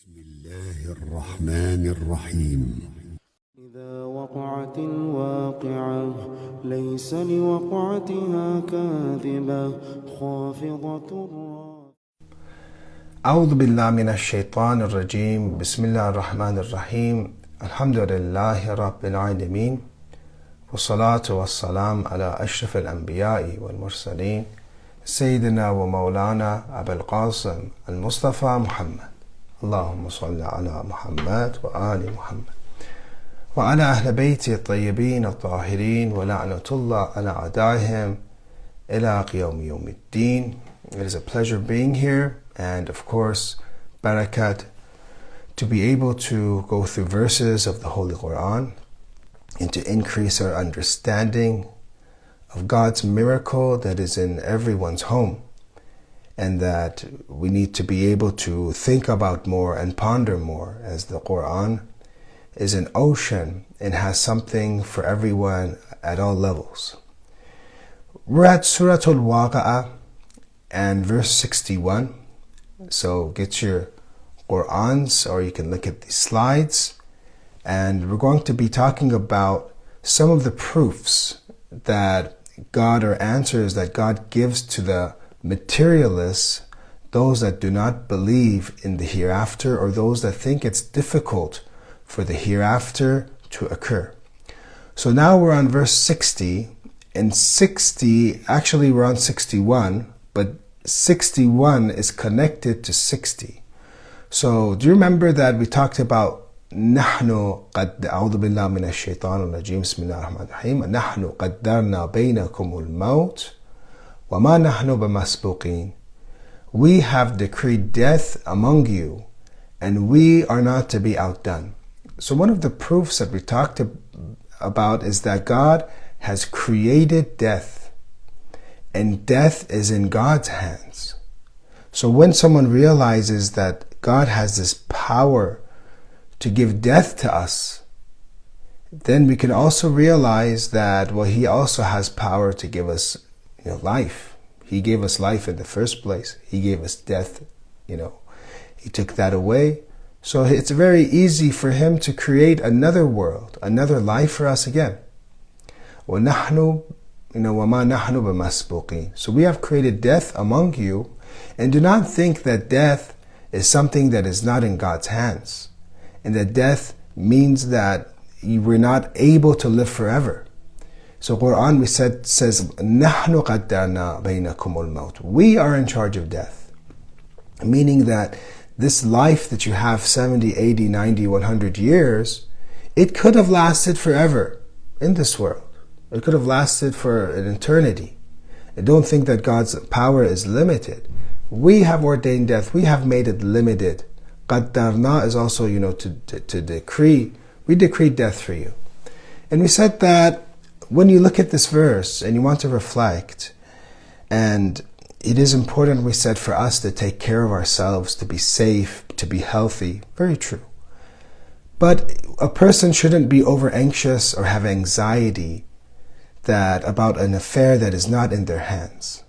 بسم الله الرحمن الرحيم إذا وقعت الواقعة ليس لوقعتها كاذبة خافضة أعوذ بالله من الشيطان الرجيم بسم الله الرحمن الرحيم الحمد لله رب العالمين والصلاة والسلام على أشرف الأنبياء والمرسلين سيدنا ومولانا أبي القاسم المصطفى محمد اللهم صل على محمد وآل محمد وعلى أهل بيته الطيبين الطاهرين ولعنة الله على أعدائهم إلى يوم الدين. It is a pleasure being here, and of course barakat to be able to go through verses of the Holy Quran and to increase our understanding of God's miracle that is in everyone's home, and that we need to be able to think about more and ponder more, as the Quran is an ocean and has something for everyone at all levels. We're at Surah Al-Waqia and verse 61. So get your Qur'ans, or you can look at the slides, and we're going to be talking about some of the proofs that God, or answers that God gives to the materialists, those that do not believe in the hereafter, or those that think it's difficult for the hereafter to occur. So now we're on verse 60, and 60, actually we're on 61, but 61 is connected to 60. So do you remember that we talked about نحن قد أعوذ بالله من الشيطان الرجيم بسم الله الرحمن الرحيم نحن قدرنا بينكم الموت وما نحن بمسبوقين. We have decreed death among you, and we are not to be outdone. So one of the proofs that we talked about is that God has created death, and death is in God's hands. So when someone realizes that God has this power to give death to us, then we can also realize that, well, He also has power to give us, life. He gave us life in the first place. He gave us death, He took that away. So it's very easy for Him to create another world, another life for us again. وَنَحْنُ وَمَا نَحْنُ بِمَسْبُوقِينَ. So we have created death among you, and do not think that death is something that is not in God's hands, and that death means that you were not able to live forever. So Quran says نَحْنُ قَدَّرْنَا بَيْنَكُمُ الْمَوْتِ. We are in charge of death, meaning that this life that you have 70, 80, 90, 100 years, it could have lasted forever in this world. It could have lasted for an eternity. And don't think that God's power is limited. We have ordained death. We have made it limited. قَدَّرْنَا is also, to decree. We decreed death for you. And we said that when you look at this verse and you want to reflect, and it is important, we said, for us to take care of ourselves, to be safe, to be healthy. Very true. But a person shouldn't be over anxious or have anxiety about an affair that is not in their hands.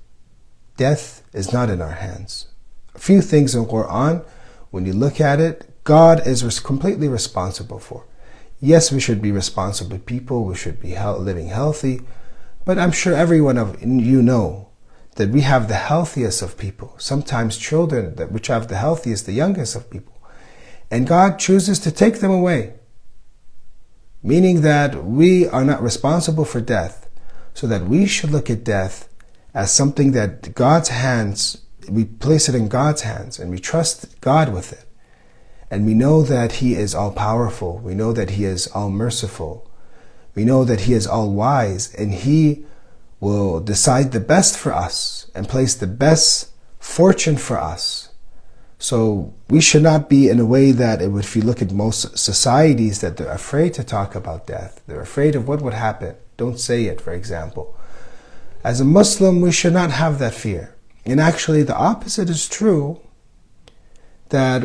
Death is not in our hands. A few things in Quran, when you look at it, God is completely responsible for. Yes, we should be responsible people. We should be living healthy. But I'm sure everyone of you know that we have the healthiest of people. Sometimes children which have the healthiest, the youngest of people. And God chooses to take them away. Meaning that we are not responsible for death. So that we should look at death as something that God's hands, we place it in God's hands, and we trust God with it. And we know that He is all powerful. We know that He is all merciful. We know that He is all wise, and He will decide the best for us and place the best fortune for us. So we should not be in a way that if you look at most societies, that they're afraid to talk about death. They're afraid of what would happen. Don't say it, for example. As a Muslim, we should not have that fear. And actually the opposite is true, that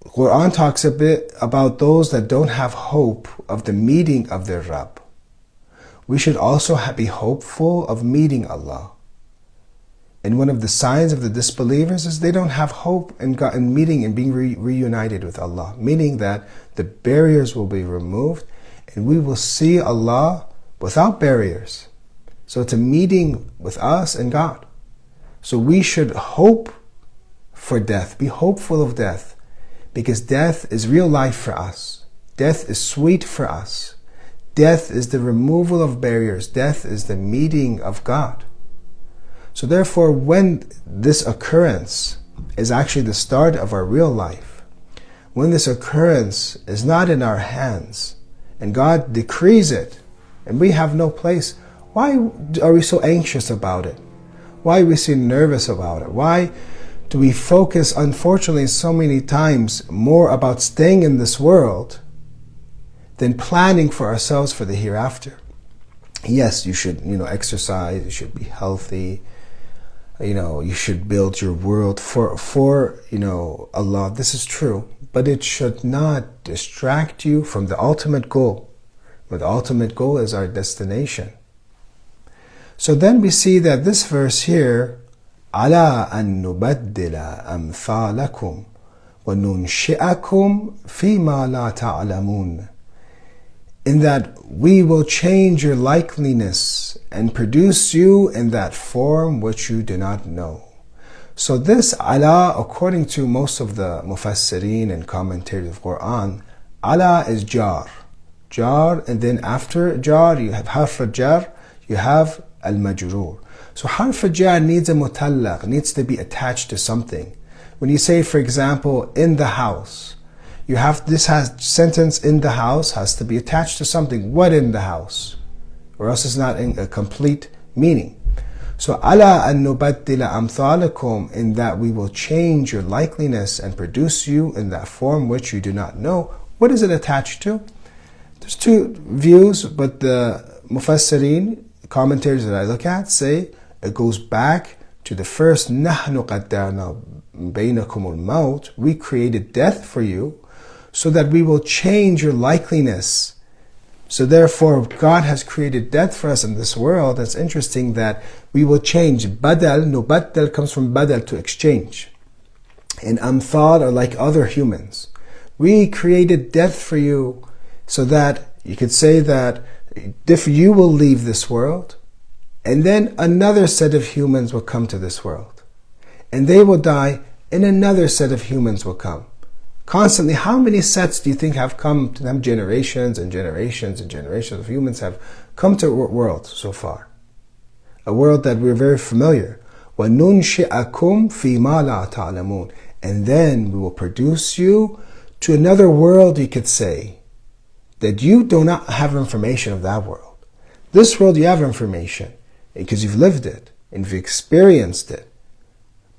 Quran talks a bit about those that don't have hope of the meeting of their Rabb. We should also be hopeful of meeting Allah. And one of the signs of the disbelievers is they don't have hope in God, in meeting and being reunited with Allah, meaning that the barriers will be removed and we will see Allah without barriers. So it's a meeting with us and God. So we should hope for death, be hopeful of death, because death is real life for us. Death is sweet for us. Death is the removal of barriers. Death is the meeting of God. So therefore, when this occurrence is actually the start of our real life, when this occurrence is not in our hands, and God decrees it, and we have no place, why are we so anxious about it? Why are we so nervous about it? Why do we focus, unfortunately, so many times more about staying in this world than planning for ourselves for the hereafter? Yes, you should, exercise, you should be healthy, you should build your world for Allah. This is true, but it should not distract you from the ultimate goal. But the ultimate goal is our destination. So then we see that this verse here, عَلَىٰ أَن نُبَدِّلَ أَمْثَالَكُمْ وَنُنْشِئَكُمْ فِي مَا لَا تَعْلَمُونَ, in that we will change your likeliness and produce you in that form which you do not know. So this ala, according to most of the mufassirin and commentators of Quran, ala is jar. Jar, and then after jar you have harf jar, you have al-majroor. So harf jar needs a mutallaq, needs to be attached to something. When you say, for example, in the house, this has sentence in the house has to be attached to something. What in the house? Or else it's not in a complete meaning. So ala an nubaddila amthalakum, in that we will change your likeliness and produce you in that form which you do not know. What is it attached to? There's two views, but the mufassirin, commentators that I look at, say it goes back to the first nahnu qaddarna bainakum al-maut, we created death for you so that we will change your likeliness. So therefore, God has created death for us in this world. It's interesting that we will change. Badal, nubaddal comes from badal, to exchange. And amthal are like other humans. We created death for you so that you could say that if you will leave this world, and then another set of humans will come to this world. And they will die, and another set of humans will come. Constantly, how many sets do you think have come to them? Generations and generations and generations of humans have come to our world so far. A world that we're very familiar. وَنُنْشِئَكُمْ فِي مَا لَا تَعْلَمُونَ, and then we will produce you to another world, you could say, that you do not have information of that world. This world you have information because you've lived it and you've experienced it.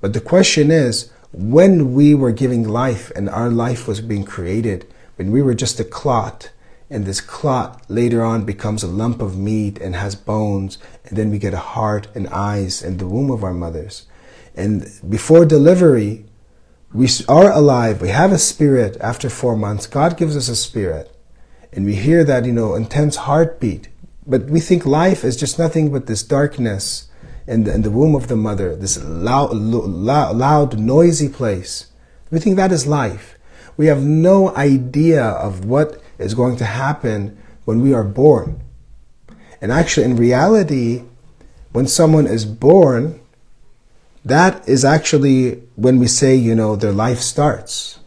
But the question is, when we were giving life and our life was being created, when we were just a clot, and this clot later on becomes a lump of meat and has bones, and then we get a heart and eyes in the womb of our mothers. And before delivery, we are alive, we have a spirit. After 4 months, God gives us a spirit. And we hear that, intense heartbeat. But we think life is just nothing but this darkness in the womb of the mother, this loud, noisy place. We think that is life. We have no idea of what is going to happen when we are born. And actually, in reality, when someone is born, that is actually when we say, their life starts.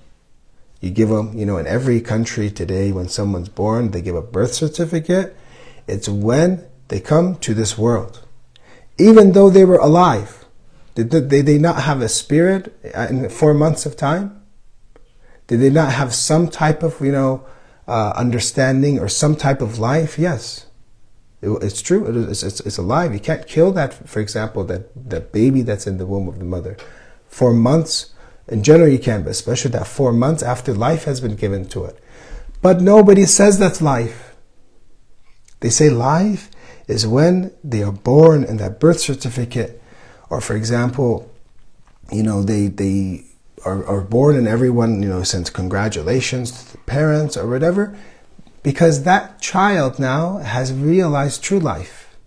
You give them, in every country today, when someone's born, they give a birth certificate. It's when they come to this world. Even though they were alive, did they not have a spirit in 4 months of time? Did they not have some type of, understanding or some type of life? Yes, it's true. It's alive. You can't kill that, for example, that baby that's in the womb of the mother. 4 months, in general you can, but especially that 4 months after life has been given to it. But nobody says that's life. They say life is when they are born in that birth certificate, or for example, they are born and everyone, sends congratulations to the parents or whatever, because that child now has realized true life.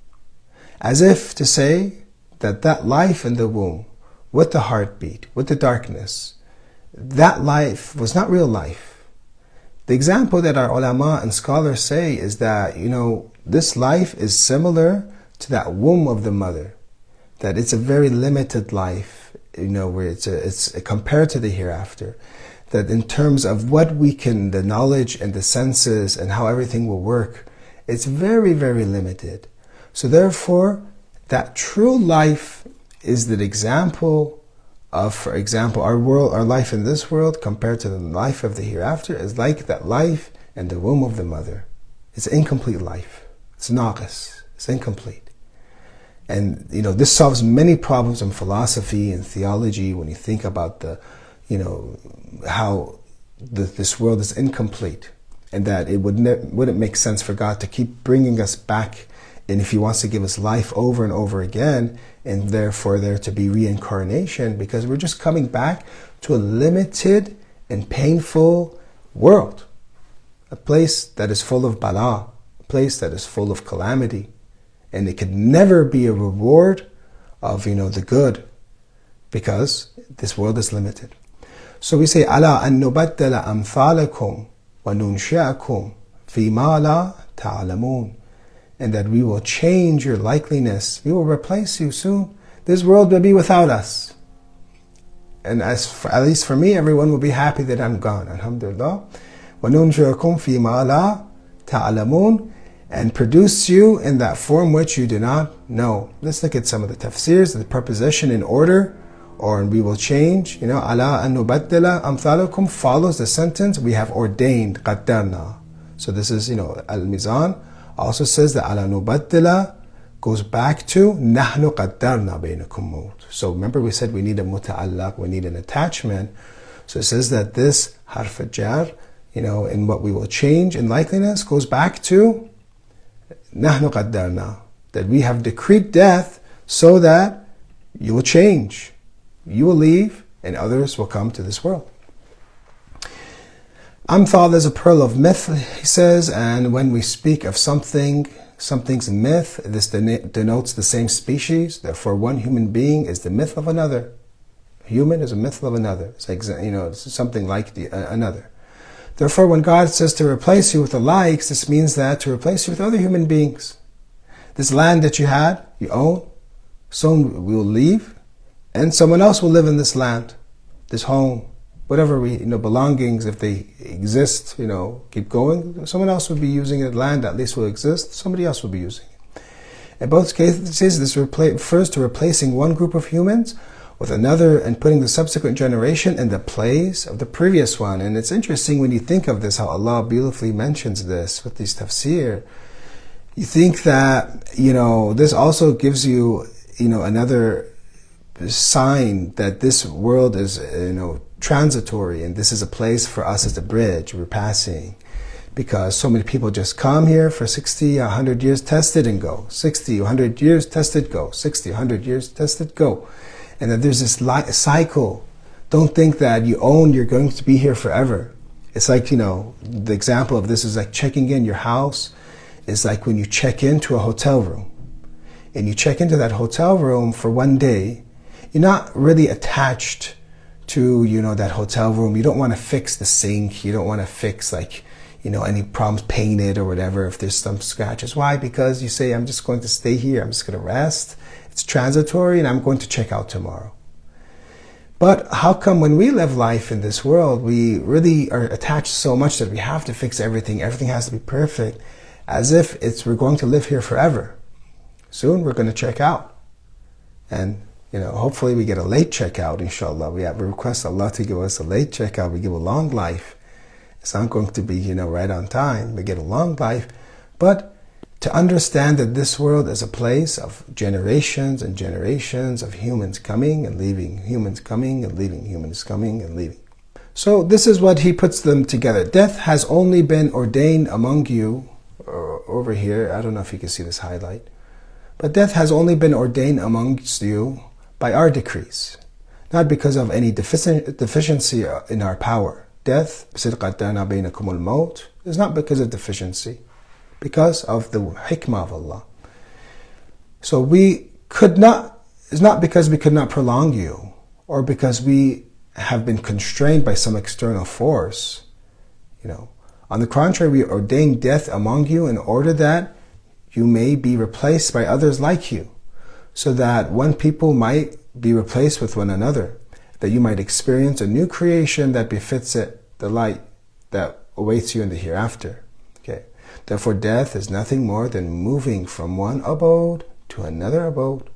As if to say that life in the womb, with the heartbeat, with the darkness, that life was not real life. The example that our ulama and scholars say is that, this life is similar to that womb of the mother, that it's a very limited life, where it's compared to the hereafter, that in terms of what we can, the knowledge and the senses and how everything will work, it's very, very limited. So therefore, that true life is the example of, for example, our life in this world compared to the life of the hereafter is like that life in the womb of the mother. It's an incomplete life. It's naqis. It's incomplete. And, this solves many problems in philosophy and theology when you think about how this world is incomplete, and that it wouldn't make sense for God to keep bringing us back, and if He wants to give us life over and over again, and therefore there to be reincarnation, because we're just coming back to a limited and painful world, a place that is full of bala, a place that is full of calamity, and it could never be a reward of the good, because this world is limited. So we say, "Ala an nubaddala amthalakum wa nunshi'akum fi ma la ta'lamun," and that we will change your likeliness. We will replace you soon. This world will be without us. And at least for me, everyone will be happy that I'm gone. Alhamdulillah. Wa nunshi'akum fi ma la ta'lamun, and produce you in that form which you do not know. Let's look at some of the tafsirs. The preposition in order, or we will change, ala an nubaddala amthalakum follows the sentence, we have ordained, qaddarna. So this is, al-mizan also says that ala nubaddala goes back to nahnu qaddarna bainakum maut. So remember we said we need a muta'allaq, we need an attachment. So it says that this harf jar, in what we will change in likeliness goes back to nahnu qaddarna, that we have decreed death so that you will change. You will leave and others will come to this world. Amthal is a pearl of myth, he says, and when we speak of something's myth, this denotes the same species. Therefore, one human being is the myth of another. A human is a myth of another. It's like, it's something like another. Therefore, when God says to replace you with the likes, this means that to replace you with other human beings. This land that you had, you own, soon we will leave, and someone else will live in this land, this home, whatever belongings, if they exist, keep going. Someone else will be using it. Land at least will exist. Somebody else will be using it. In both cases, this refers to replacing one group of humans with another and putting the subsequent generation in the place of the previous one. And it's interesting when you think of this, how Allah beautifully mentions this with these tafsir. You think that, this also gives you, another sign that this world is, transitory, and this is a place for us as a bridge we're passing, because so many people just come here for 60, 100 years, tested and go. 60, 100 years, tested, go. 60, 100 years, tested, go. And that there's this cycle. Don't think that you're going to be here forever. It's like, the example of this is like checking in your house. It's like when you check into a hotel room, and you check into that hotel room for one day. You're not really attached to, that hotel room. You don't want to fix the sink. You don't want to fix any problems, paint it or whatever if there's some scratches. Why? Because you say, I'm just going to stay here. I'm just going to rest. It's transitory and I'm going to check out tomorrow. But how come when we live life in this world, we really are attached so much that we have to fix everything. Everything has to be perfect, as if we're going to live here forever. Soon we're going to check out. And hopefully we get a late checkout, inshallah. We request Allah to give us a late checkout. We give a long life. It's not going to be, right on time. We get a long life. But to understand that this world is a place of generations and generations of humans coming and leaving, humans coming and leaving, humans coming and leaving. So this is what he puts them together. Death has only been ordained among you, over here. I don't know if you can see this highlight. But death has only been ordained amongst you by our decrees, not because of any deficiency in our power. Death is not because of deficiency, because of the hikmah of Allah. So we could not is not because we could not prolong you or because we have been constrained by some external force. On the contrary, we ordain death among you in order that you may be replaced by others like you, so that one people might be replaced with one another, that you might experience a new creation that befits it, the light that awaits you in the hereafter. Okay. Therefore, death is nothing more than moving from one abode to another abode.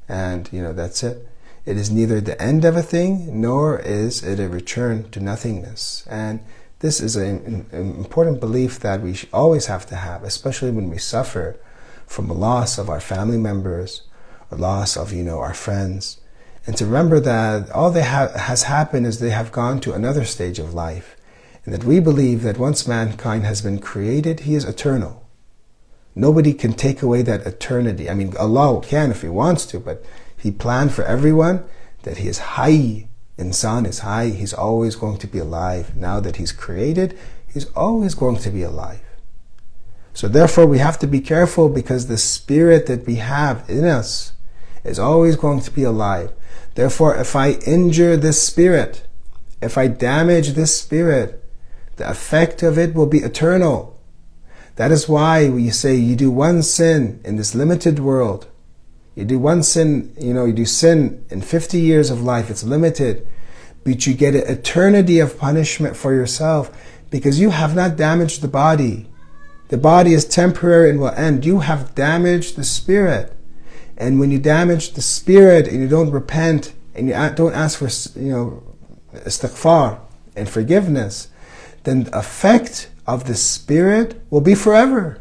And, that's it. It is neither the end of a thing, nor is it a return to nothingness. And this is an important belief that we always have to have, especially when we suffer from a loss of our family members, or loss of, our friends. And to remember that all that has happened is they have gone to another stage of life. And that we believe that once mankind has been created, he is eternal. Nobody can take away that eternity. I mean, Allah can if He wants to, but He planned for everyone that He is Hayy. Insan is Hayy. He's always going to be alive. Now that He's created, He's always going to be alive. So therefore, we have to be careful, because the spirit that we have in us is always going to be alive. Therefore, if I injure this spirit, if I damage this spirit, the effect of it will be eternal. That is why we say you do one sin in this limited world. You do one sin, you do sin in 50 years of life. It's limited. But you get an eternity of punishment for yourself, because you have not damaged the body. The body is temporary and will end. You have damaged the spirit. And when you damage the spirit and you don't repent and you don't ask for, istighfar and forgiveness, then the effect of the spirit will be forever.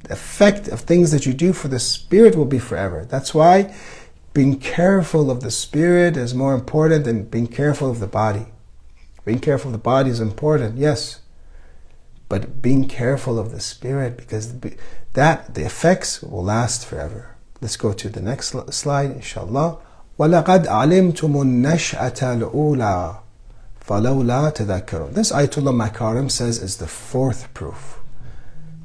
The effect of things that you do for the spirit will be forever. That's why being careful of the spirit is more important than being careful of the body. Being careful of the body is important, yes. But being careful of the spirit, because the effects will last forever. Let's go to the next slide, inshallah. وَلَقَدْ عَلِمْتُمُ النَّشْأَةَ الْأُولَى فَلَوْلَا تَذَكَّرُونَ. This Ayatollah Makarim says is the fourth proof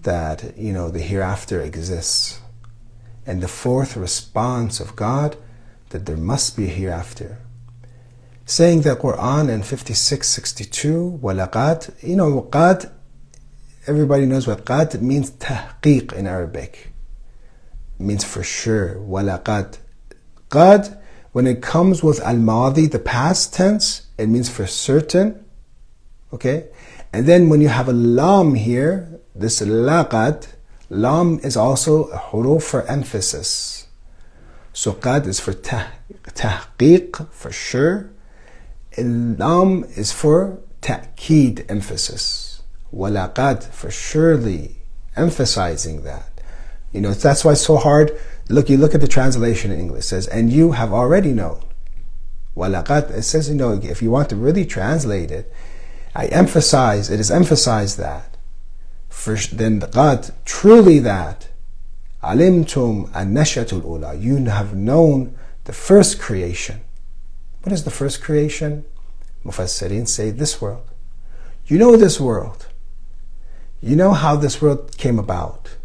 that, the hereafter exists. And the fourth response of God, that there must be a hereafter. Saying that Quran in 56:62, وَلَقَدْ, qad, everybody knows what qad means. Tahqiq in Arabic. It means for sure. وَلَقَدْ. Qad, when it comes with al-madi, the past tense, it means for certain. Okay? And then when you have a lam here, this laqad, lam is also a huruf for emphasis. So qad is for tahqiq, for sure. And lam is for ta'keed, emphasis. Walaqad, for surely, emphasizing that. That's why it's so hard. You look at the translation in English. It says, and you have already known. Walaqad, it says, if you want to really translate it, it is emphasized that. Then qad, truly that. Alimtum an-nash'atul ula. You have known the first creation. What is the first creation? Mufassirin say this world. You know this world. You know how this world came about.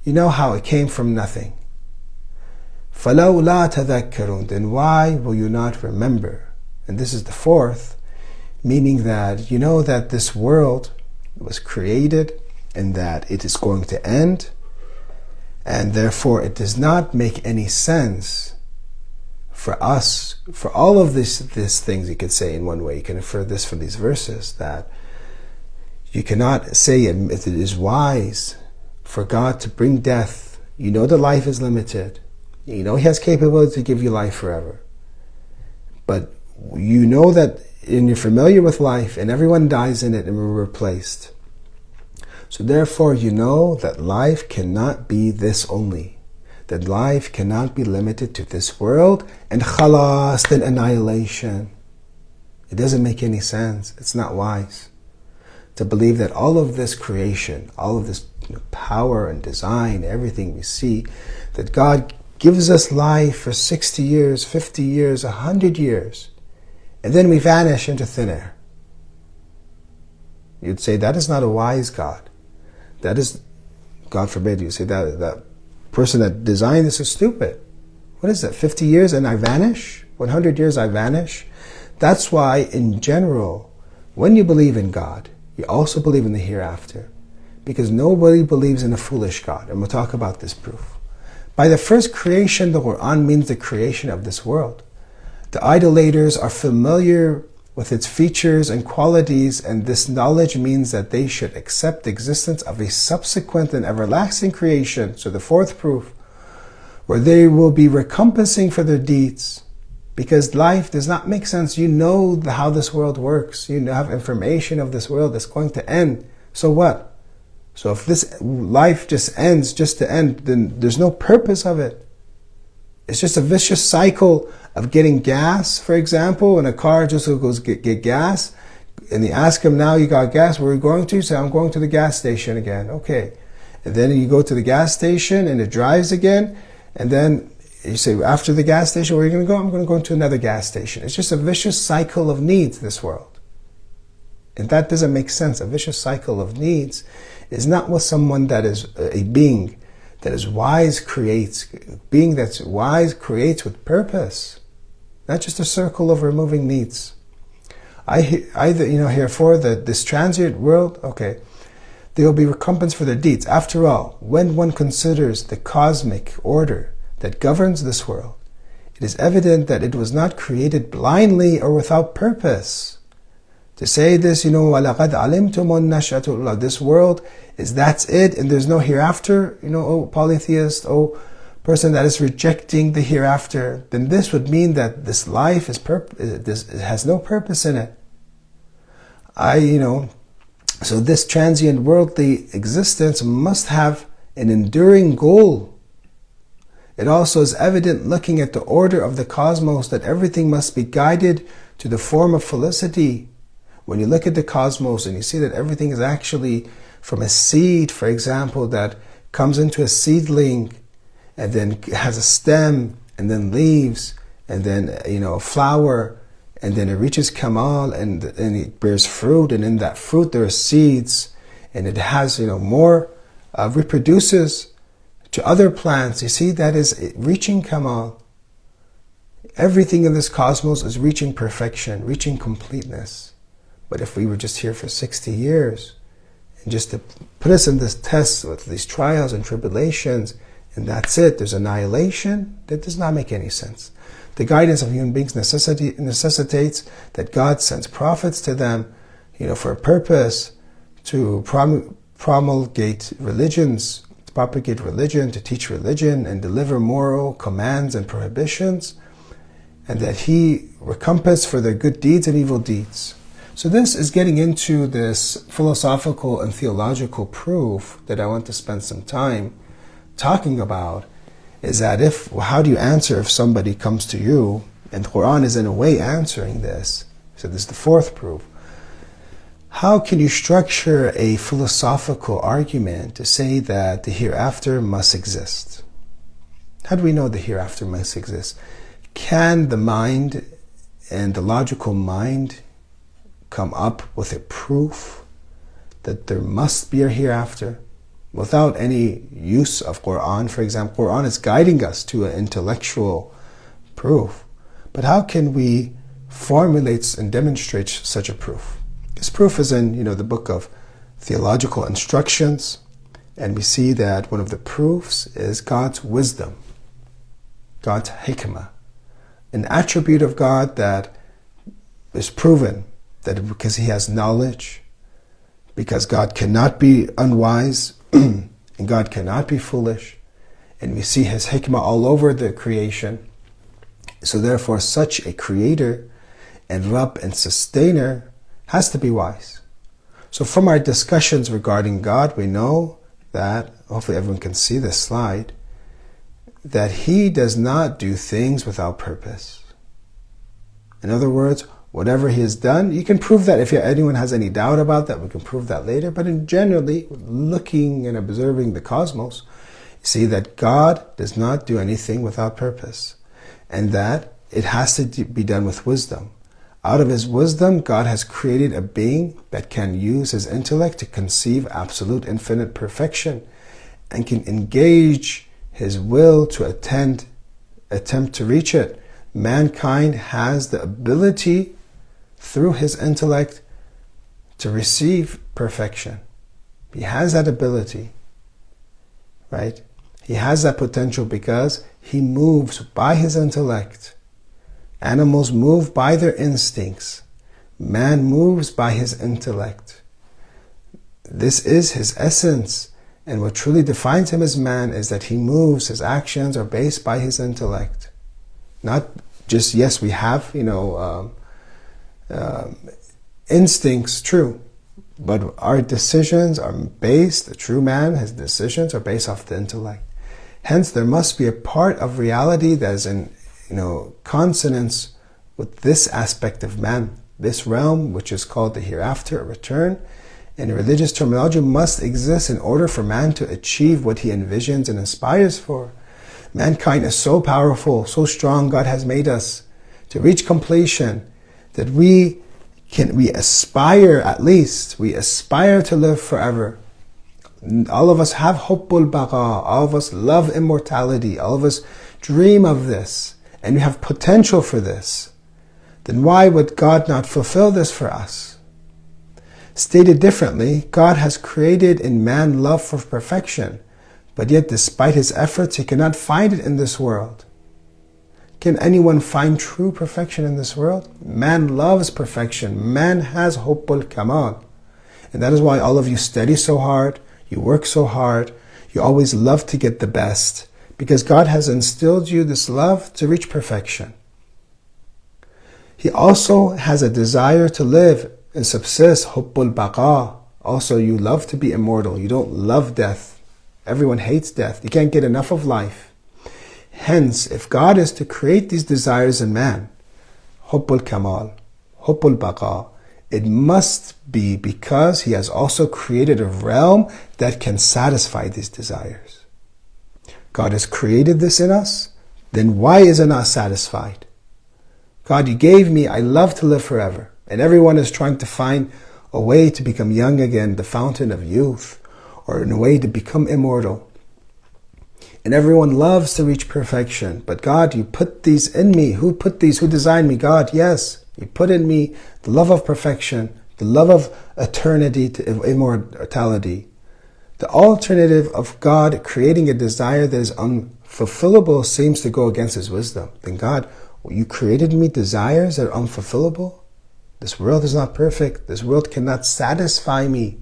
You know how it came from nothing. فَلَوْلَا تَذَكَّرُونَ. Then why will you not remember? And this is the fourth, meaning that you know that this world was created and that it is going to end, and therefore it does not make any sense for us, for all of these things. You could say in one way, you can infer this from these verses, that you cannot say it is wise for God to bring death. You know that life is limited. You know He has capability to give you life forever. But you know that, and you're familiar with life, and everyone dies in it and we're replaced. So therefore you know that life cannot be this only. That life cannot be limited to this world and khalas, then annihilation. It doesn't make any sense. It's not wise to believe that all of this creation, all of this power and design, everything we see, that God gives us life for 60 years, 50 years, 100 years, and then we vanish into thin air. You'd say that is not a wise God. That is, God forbid, you say that person that designed this is stupid. what is it, 50 years and I vanish? 100 years I vanish? That's why, in general, when you believe in God, you also believe in the hereafter. Because nobody believes in a foolish God. And we'll talk about this proof. By the first creation, the Quran means the creation of this world. The idolaters are familiar with its features and qualities, and this knowledge means that they should accept the existence of a subsequent and everlasting creation. So the fourth proof, where they will be recompensing for their deeds. Because life does not make sense. You know how this world works. You have information of this world that's going to end. So what? So if this life just ends just to end, then there's no purpose of it. It's just a vicious cycle of getting gas, for example, and a car just goes get gas, and you ask him, now you got gas, where are you going to? You say, I'm going to the gas station again. Okay. And then you go to the gas station and it drives again, and then you say, after the gas station, where are you going to go? I'm going to go to another gas station. It's just a vicious cycle of needs, this world. And that doesn't make sense. A vicious cycle of needs is not what someone that is a being that is wise creates. A being that's wise creates with purpose. Not just a circle of removing needs. Herefore, this transient world, okay, they will be recompensed for their deeds. After all, when one considers the cosmic order that governs this world, it is evident that it was not created blindly or without purpose. To say this, وَلَقَدْ عَلِمْتُمُ النَّشْأَةُ الْأُولَىٰ, this world that's it, and there's no hereafter, oh polytheist, oh person that is rejecting the hereafter, then this would mean that this life it has no purpose in it. So this transient worldly existence must have an enduring goal. It also is evident looking at the order of the cosmos that everything must be guided to the form of felicity. When you look at the cosmos and you see that everything is actually from a seed, for example, that comes into a seedling and then has a stem and then leaves and then a flower, and then it reaches Kamal and it bears fruit, and in that fruit there are seeds, and it has more reproduces to other plants. You see, that is reaching Kamal. Everything in this cosmos is reaching perfection, reaching completeness. But if we were just here for 60 years and just to put us in this test with these trials and tribulations, and that's it, there's annihilation, that does not make any sense. The guidance of human beings necessitates that God sends prophets to them, for a purpose, to promulgate religions, to propagate religion, to teach religion, and deliver moral commands and prohibitions, and that He recompense for their good deeds and evil deeds. So this is getting into this philosophical and theological proof that I want to spend some time talking about, is that how do you answer if somebody comes to you, and the Quran is in a way answering this. So this is the fourth proof. How can you structure a philosophical argument to say that the hereafter must exist? How do we know the hereafter must exist? Can the mind and the logical mind come up with a proof that there must be a hereafter without any use of Quran? For example, Quran is guiding us to an intellectual proof. But how can we formulate and demonstrate such a proof? This proof is in the book of Theological Instructions, and we see that one of the proofs is God's wisdom, God's hikmah, an attribute of God that is proven that because He has knowledge, because God cannot be unwise, and God cannot be foolish, and we see His hikmah all over the creation. So therefore, such a creator and Rabb and sustainer has to be wise. So from our discussions regarding God, we know that, hopefully everyone can see this slide, that He does not do things without purpose. In other words, whatever He has done, you can prove that. If anyone has any doubt about that, we can prove that later. But in generally, looking and observing the cosmos, you see that God does not do anything without purpose, and that it has to be done with wisdom. Out of His wisdom, God has created a being that can use his intellect to conceive absolute infinite perfection and can engage his will to attain attempt to reach it. Mankind has the ability through his intellect to receive perfection. He has that ability, right? He has that potential because he moves by his intellect. Animals move by their instincts. Man moves by his intellect. This is his essence. And what truly defines him as man is that he moves, his actions are based by his intellect. Not just, yes, we have, instincts, true. But our decisions are based, the true man, his decisions are based off the intellect. Hence, there must be a part of reality that is in, consonance with this aspect of man. This realm, which is called the hereafter, a return, in religious terminology, must exist in order for man to achieve what he envisions and aspires for. Mankind is so powerful, so strong, God has made us to reach completion that we aspire, at least, we aspire to live forever. All of us have hubbul baqa, all of us love immortality, all of us dream of this, and we have potential for this. Then why would God not fulfill this for us? Stated differently, God has created in man love for perfection, but yet despite his efforts, he cannot find it in this world. Can anyone find true perfection in this world? Man loves perfection. Man has hubbul kamal. And that is why all of you study so hard, you work so hard, you always love to get the best, because God has instilled you this love to reach perfection. He also has a desire to live and subsist, hubbul baqa. Also, you love to be immortal. You don't love death. Everyone hates death. You can't get enough of life. Hence, if God is to create these desires in man, hubbul kamal, hubbul baqa, it must be because he has also created a realm that can satisfy these desires. God has created this in us, then why is it not satisfied? God, you gave me, I love to live forever. And everyone is trying to find a way to become young again, the fountain of youth, or in a way to become immortal. And everyone loves to reach perfection. But God, you put these in me. Who put these? Who designed me? God, yes. You put in me the love of perfection, the love of eternity to immortality. The alternative of God creating a desire that is unfulfillable seems to go against his wisdom. Then God, you created me desires that are unfulfillable? This world is not perfect. This world cannot satisfy me.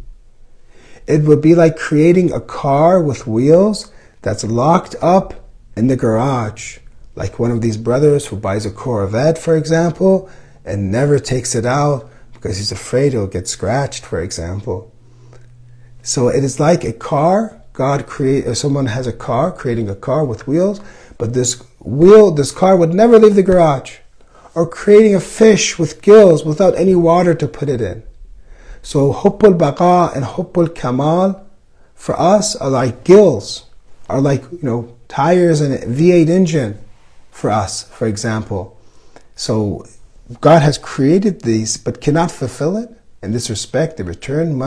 It would be like creating a car with wheels that's locked up in the garage. Like one of these brothers who buys a Corvette, for example, and never takes it out because he's afraid it'll get scratched, for example. So it is like a car. Someone has a car, creating a car with wheels, but this car would never leave the garage. Or creating a fish with gills without any water to put it in. So hubbul baqa and hubbul kamal for us are like gills, are like tires in a V8 engine for us, for example. So God has created these but cannot fulfill it. In this respect, the return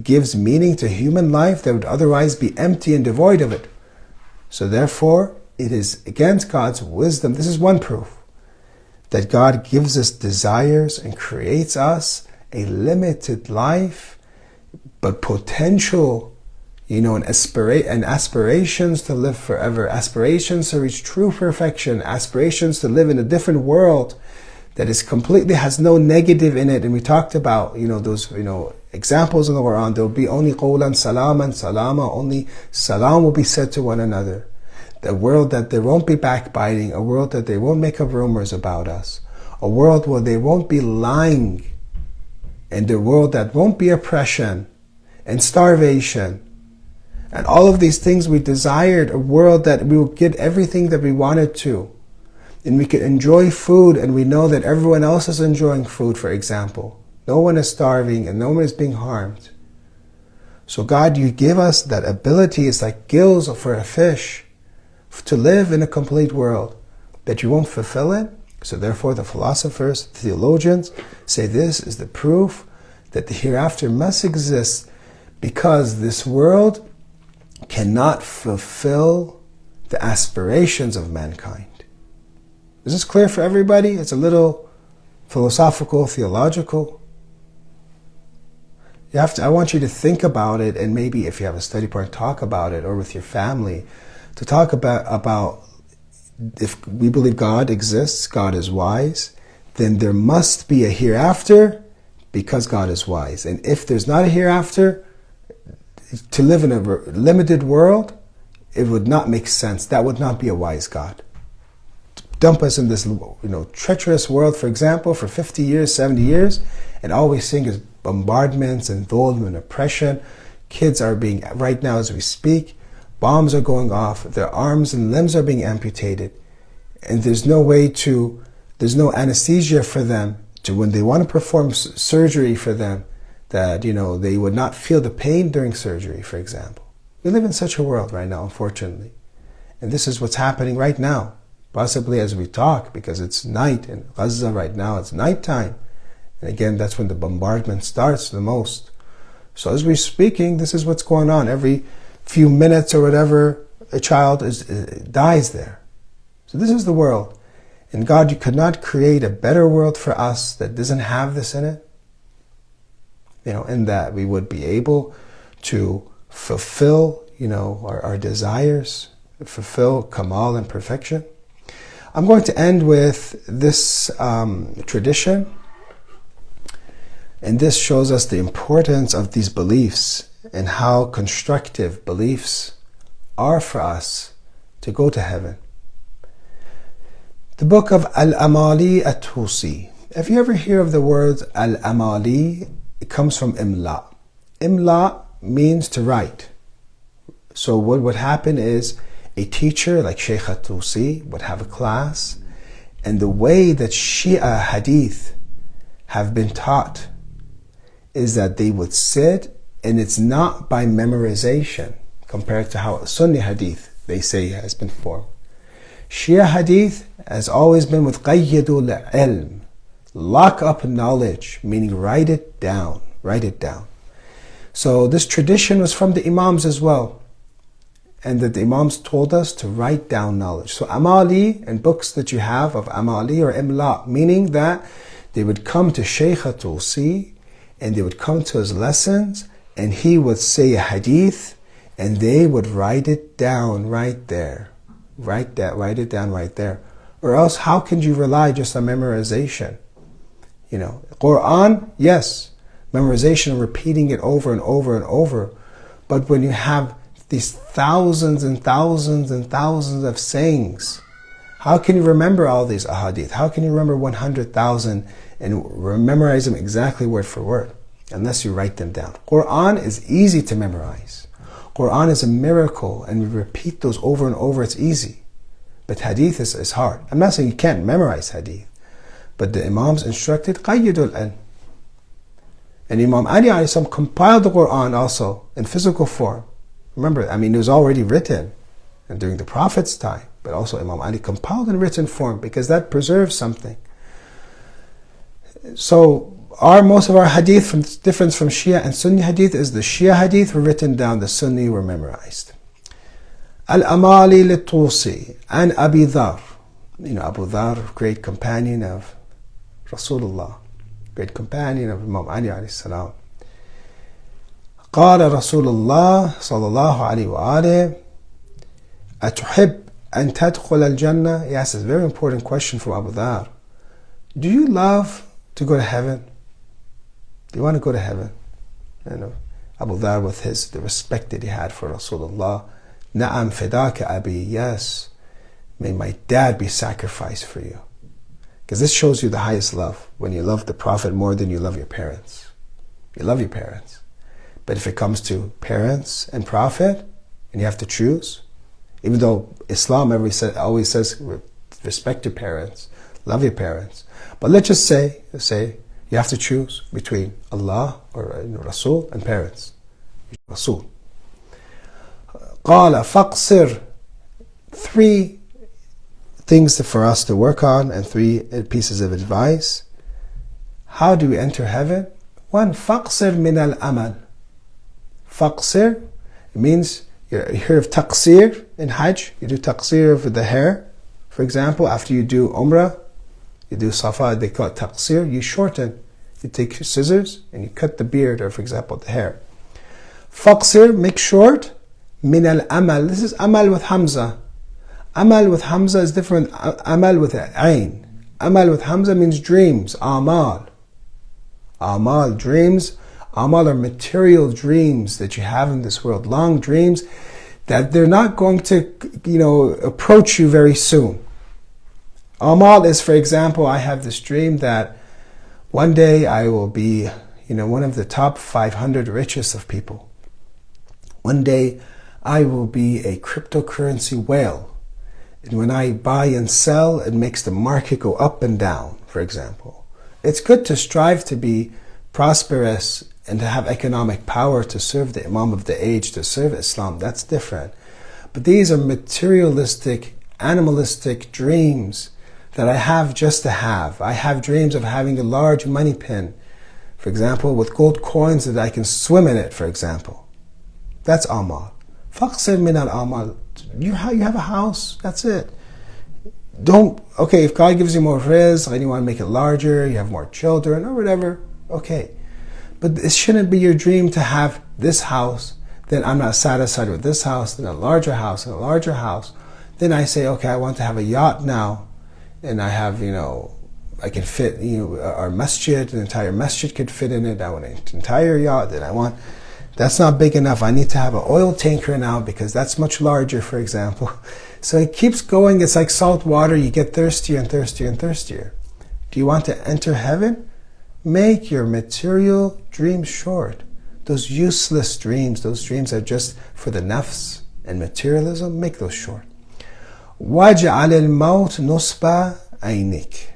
gives meaning to human life that would otherwise be empty and devoid of it. So therefore, it is against God's wisdom. This is one proof that God gives us desires and creates us a limited life, but potential, and aspirations to live forever, aspirations to reach true perfection, aspirations to live in a different world that is completely, has no negative in it. And we talked about, those, examples in the Quran. There will be only qawlan salaman salama, only salam will be said to one another. A world that there won't be backbiting, a world that they won't make up rumors about us, a world where they won't be lying, and a world that won't be oppression and starvation. And all of these things we desired, a world that we will get everything that we wanted to. And we could enjoy food and we know that everyone else is enjoying food, for example. No one is starving and no one is being harmed. So God, you give us that ability. It's like gills for a fish, to live in a complete world, that you won't fulfill it. So therefore the philosophers, the theologians say this is the proof that the hereafter must exist, because this world cannot fulfill the aspirations of mankind. Is this clear for everybody? It's a little philosophical, theological. I want you to think about it, and maybe if you have a study partner, talk about it, or with your family, to talk about if we believe God exists, God is wise, then there must be a hereafter because God is wise. And if there's not a hereafter, to live in a limited world, it would not make sense. That would not be a wise God. Dump us in this treacherous world, for example, for 50 years, 70 years, and all we're seeing is bombardments and dhulm and oppression. Kids are being, right now as we speak, bombs are going off, their arms and limbs are being amputated, and there's no anesthesia for them to, when they want to perform surgery for them, that they would not feel the pain during surgery, for example. We live in such a world right now, unfortunately. And this is what's happening right now, possibly as we talk, because it's night in Gaza right now, it's nighttime. And again, that's when the bombardment starts the most. So as we're speaking, this is what's going on. Every few minutes or whatever, a child dies there. So this is the world. And God, you could not create a better world for us that doesn't have this in it. And that we would be able to fulfill, our desires, fulfill Kamal and perfection. I'm going to end with this tradition. And this shows us the importance of these beliefs and how constructive beliefs are for us to go to heaven. The book of Al-Amali At-Tusi. If you ever hear of the word Al-Amali, it comes from Imla. Imla means to write. So what would happen is a teacher like Sheikh At-Tusi would have a class, and the way that Shia Hadith have been taught is that they would sit, and it's not by memorization compared to how Sunni Hadith, they say, has been formed. Shia Hadith has always been with qayyidul ilm, lock up knowledge, meaning write it down. So this tradition was from the Imams as well, and that the Imams told us to write down knowledge. So Amali, and books that you have of Amali or Imla, meaning that they would come to Shaykh Tusi, and they would come to his lessons, and he would say a hadith, and they would write it down right there. Write it down right there. Or else, how can you rely just on memorization? Quran, yes, memorization and repeating it over and over and over. But when you have these thousands and thousands and thousands of sayings, how can you remember all these ahadith? How can you remember 100,000 and memorize them exactly word for word? Unless you write them down. Quran is easy to memorize. Quran is a miracle, and we repeat those over and over, it's easy. But hadith is hard. I'm not saying you can't memorize hadith, but the Imams instructed qayyidul ilm. And Imam Ali ﷺ compiled the Quran also in physical form. Remember, it was already written and during the Prophet's time, but also Imam Ali compiled in written form because that preserves something. So most of our hadith, from difference from Shia and Sunni hadith, is the Shia hadith were written down, the Sunni were memorized. Al-Amali Lit-Tusi and Abi Dhar. Abu Dhar, great companion of Rasulullah, great companion of Imam Ali alayhi salam. قال رسول الله صلى الله عليه وآله أتحب أن تدخل الجنة? He asked a very important question from Abu Dhar. Do you love to go to heaven? Do you want to go to heaven? Abu Dhar, with the respect that he had for Rasulullah, Na'am fidaka abi, yes, may my dad be sacrificed for you. Because this shows you the highest love, when you love the Prophet more than you love your parents. You love your parents. But if it comes to parents and Prophet, and you have to choose, even though Islam always says respect your parents, love your parents, but let's just say you have to choose between Allah or Rasul and parents. Rasul. قال فاقصر. 3 things for us to work on and 3 pieces of advice. How do we enter heaven? 1. فاقصر من الأمل. Faqsir, it means, you hear of taqsir, in Hajj, you do taqsir of the hair. For example, after you do Umrah, you do Safa, they call it taqsir, you shorten. You take scissors and you cut the beard, or for example, the hair. Faqsir, make short. Min al-amal. This is amal with Hamza. Amal with Hamza is different. Amal with Ain. Amal with Hamza means dreams. Amal. Amal, dreams. Amal are material dreams that you have in this world. Long dreams that they're not going to, approach you very soon. Amal is, for example, I have this dream that one day I will be, one of the top 500 richest of people. One day I will be a cryptocurrency whale. And when I buy and sell, it makes the market go up and down, for example. It's good to strive to be prosperous and to have economic power to serve the Imam of the age, to serve Islam. That's different. But these are materialistic, animalistic dreams that I have just to have. I have dreams of having a large money pin, for example, with gold coins that I can swim in it, for example. That's amal. Faqsir min al-amal. You have a house, that's it. If God gives you more rizq and you want to make it larger, you have more children or whatever, okay. But it shouldn't be your dream to have this house, then I'm not satisfied with this house, then a larger house and a larger house. Then I say, okay, I want to have a yacht now, and I have, I can fit, our masjid, an entire masjid could fit in it. I want an entire yacht that that's not big enough. I need to have an oil tanker now because that's much larger, for example. So it keeps going. It's like salt water. You get thirstier and thirstier and thirstier. Do you want to enter heaven? Make your material dreams short. Those useless dreams, those dreams that are just for the nafs and materialism, make those short. وَجْعَلِ الْمَوْتِ نُصْبَ عَيْنِكَ.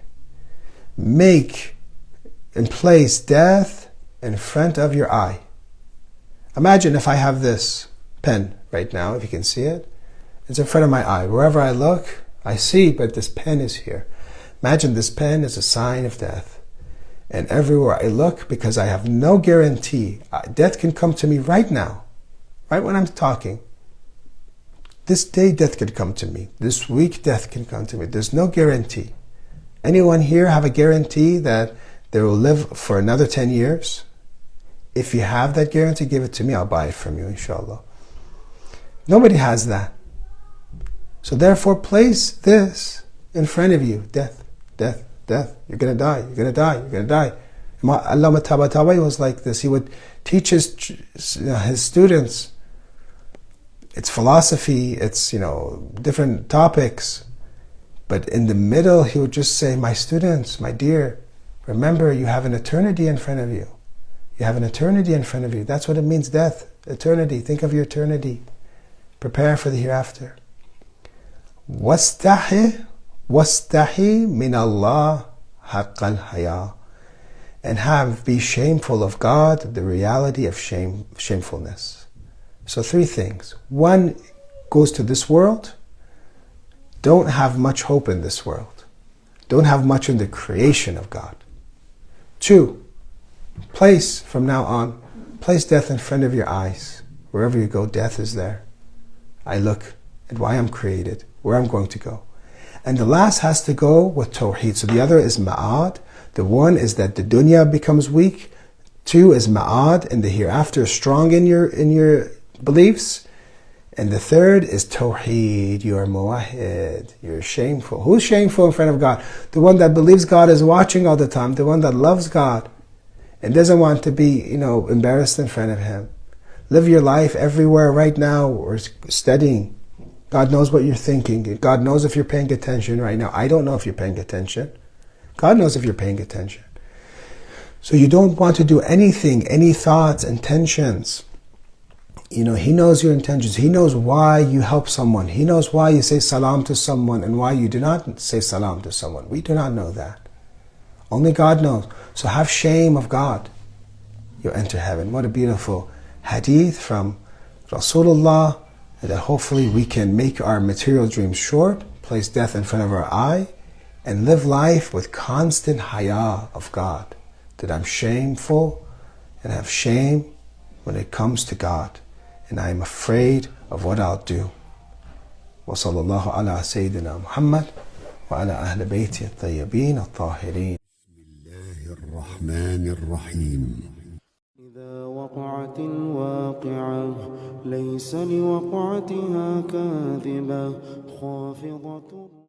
Make and place death in front of your eye. Imagine if I have this pen right now, if you can see it. It's in front of my eye. Wherever I look, I see, but this pen is here. Imagine this pen is a sign of death. And everywhere I look, because I have no guarantee, death can come to me right now, right when I'm talking. This day, death could come to me. This week, death can come to me. There's no guarantee. Anyone here have a guarantee that they will live for another 10 years? If you have that guarantee, give it to me. I'll buy it from you, inshallah. Nobody has that. So therefore, place this in front of you. Death, death, death. You're going to die. You're going to die. You're going to die. Allama Tabatabai was like this. He would teach his students. It's philosophy. It's, different topics. But in the middle, he would just say, my students, my dear, remember you have an eternity in front of you. You have an eternity in front of you. That's what it means, death. Eternity. Think of your eternity. Prepare for the hereafter. وَاسْتَحِي مِنَ اللَّهِ حَقَّ الْحَيَاءِ. And be shameful of God, the reality of shamefulness. So 3 things. 1 goes to this world. Don't have much hope in this world. Don't have much in the creation of God. 2, from now on, place death in front of your eyes. Wherever you go, death is there. I look at why I'm created, where I'm going to go. And the last has to go with tawheed. So the other is ma'ad. The 1 is that the dunya becomes weak. 2 is ma'ad, and the hereafter is strong in your beliefs. And the 3rd is tawheed. You are muwahid. You're shameful. Who's shameful in front of God? The one that believes God is watching all the time. The one that loves God and doesn't want to be, embarrassed in front of Him. Live your life everywhere right now. We're studying. God knows what you're thinking. God knows if you're paying attention right now. I don't know if you're paying attention. God knows if you're paying attention. So you don't want to do anything, any thoughts, intentions. He knows your intentions. He knows why you help someone. He knows why you say salam to someone and why you do not say salam to someone. We do not know that. Only God knows. So have shame of God. You'll enter heaven. What a beautiful hadith from Rasulullah, that hopefully we can make our material dreams short, place death in front of our eye, and live life with constant haya of God. That I'm shameful and have shame when it comes to God. And I am afraid of what I'll do. وصلى الله على سيدنا محمد وعلى أهل بيته الطيبين الطاهرين. بسم الله الرحمن الرحيم. إذا وقعت الواقعة ليس لوقعتها كاذبة خافضة